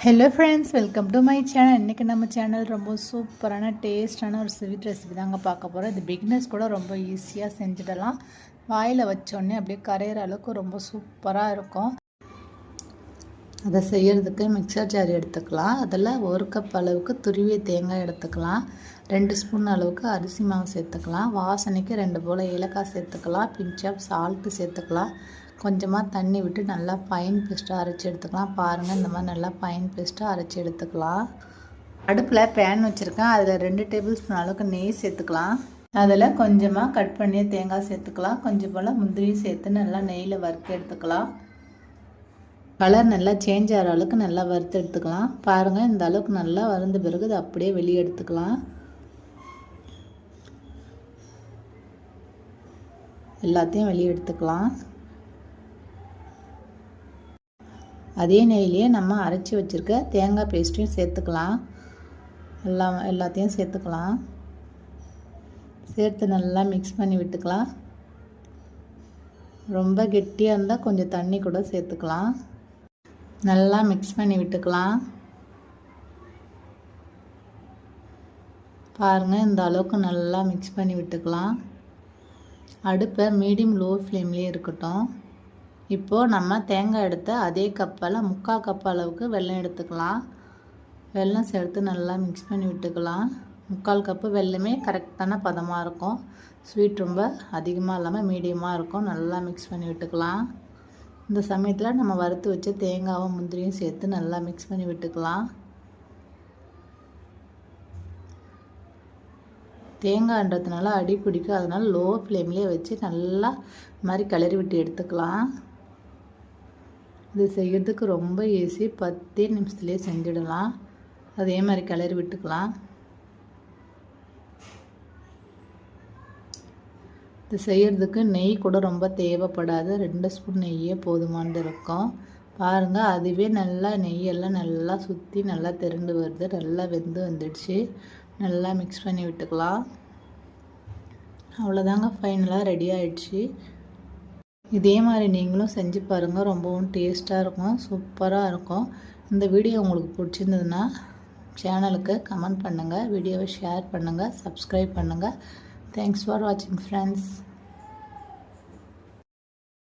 Hello friends, welcome to my channel. இன்றைக்கி நம்ம channel ரொம்ப சூப்பரான டேஸ்டான ஒரு ஸ்வீட் ரெசிபி தாங்க பார்க்க போகிறோம். இது பிகினர்ஸ் கூட ரொம்ப ஈஸியாக செஞ்சிடலாம். வாயில் வச்சோடனே அப்படியே கரையிற அளவுக்கு ரொம்ப சூப்பராக இருக்கும். அதை செய்கிறதுக்கு மிக்சர் ஜார் எடுத்துக்கலாம். அதில் 1 கப் அளவுக்கு துருவிய தேங்காய் எடுத்துக்கலாம். 2 ஸ்பூன் அளவுக்கு அரிசி மாவு சேர்த்துக்கலாம். வாசனைக்கு 2 போல் ஏலக்காய் சேர்த்துக்கலாம். பிஞ்ச் ஆஃப் சால்ட்டு சேர்த்துக்கலாம். கொஞ்சமாக தண்ணி விட்டு நல்லா ஃபைன் பேஸ்ட்டாக அரைச்சி எடுத்துக்கலாம். பாருங்கள், இந்த மாதிரி நல்லா ஃபைன் பேஸ்ட்டாக அரைச்சி எடுத்துக்கலாம். அடுப்பில் பேன் வச்சுருக்கேன். அதில் 2 டேபிள் ஸ்பூன் அளவுக்கு நெய் சேர்த்துக்கலாம். அதில் கொஞ்சமாக கட் பண்ணி தேங்காய் சேர்த்துக்கலாம். கொஞ்சம் போல் முந்திரியும் சேர்த்து நல்லா நெய்யில் வறுத்து எடுத்துக்கலாம். கலர் நல்லா சேஞ்ச் ஆகிற அளவுக்கு நல்லா வறுத்து எடுத்துக்கலாம். பாருங்கள், இந்த அளவுக்கு நல்லா வறுந்த பிறகு இது அப்படியே வெளியே எடுத்துக்கலாம். எல்லாத்தையும் வெளியே எடுத்துக்கலாம். அதே நெய்லேயே நம்ம அரைச்சி வச்சுருக்க தேங்காய் பேஸ்ட்டையும் சேர்த்துக்கலாம். எல்லாத்தையும் சேர்த்துக்கலாம். சேர்த்து நல்லா மிக்ஸ் பண்ணி விட்டுக்கலாம். ரொம்ப கெட்டியாக இருந்தால் கொஞ்சம் தண்ணி கூட சேர்த்துக்கலாம். நல்லா மிக்ஸ் பண்ணி விட்டுக்கலாம். பாருங்கள், இந்த அளவுக்கு நல்லா மிக்ஸ் பண்ணி விட்டுக்கலாம். அடுப்பை மீடியம் லோ ஃப்ளேம்லேயே இருக்கட்டும். இப்போது நம்ம தேங்காய் எடுத்த அதே கப்பால் 3/4 கப் அளவுக்கு வெல்லம் எடுத்துக்கலாம். வெல்லம் சேர்த்து நல்லா மிக்ஸ் பண்ணி விட்டுக்கலாம். 3/4 கப்பு வெல்லமே கரெக்டான பதமாக இருக்கும். ஸ்வீட் ரொம்ப அதிகமாக இல்லாமல் மீடியமாக இருக்கும். நல்லா மிக்ஸ் பண்ணி விட்டுக்கலாம். இந்த சமயத்தில் நம்ம வறுத்து வச்ச தேங்காவும் முந்திரியும் சேர்த்து நல்லா மிக்ஸ் பண்ணி விட்டுக்கலாம். தேங்காய்ன்றதுனால அடி பிடிக்கும். அதனால் லோ ஃப்ளேம்லேயே வச்சு நல்லா மாதிரி கிளறி விட்டு எடுத்துக்கலாம். இது செய்கிறதுக்கு ரொம்ப ஈஸி. 10 நிமிஷத்துலேயே செஞ்சிடலாம். அதே மாதிரி கிளறி விட்டுக்கலாம். இது செய்கிறதுக்கு நெய் கூட ரொம்ப தேவைப்படாது. 2 ஸ்பூன் நெய்யே போதுமானது இருக்கும். பாருங்கள், அதுவே நல்லா நெய்யெல்லாம் நல்லா சுற்றி நல்லா திரண்டு வருது. நல்லா வெந்து வந்துடுச்சு. நல்லா மிக்ஸ் பண்ணி விட்டுக்கலாம். அவ்வளோதாங்க, ஃபைனலாக ரெடி ஆகிடுச்சு. இதே மாதிரி நீங்களும் செஞ்சு பாருங்கள். ரொம்பவும் டேஸ்ட்டாக இருக்கும், சூப்பராக இருக்கும். இந்த வீடியோ உங்களுக்கு பிடிச்சிருந்ததுன்னா சேனலுக்கு கமெண்ட் பண்ணுங்கள், வீடியோவை ஷேர் பண்ணுங்கள், சப்ஸ்கிரைப் பண்ணுங்கள். தேங்க்ஸ் ஃபார் வாட்சிங் ஃப்ரெண்ட்ஸ்.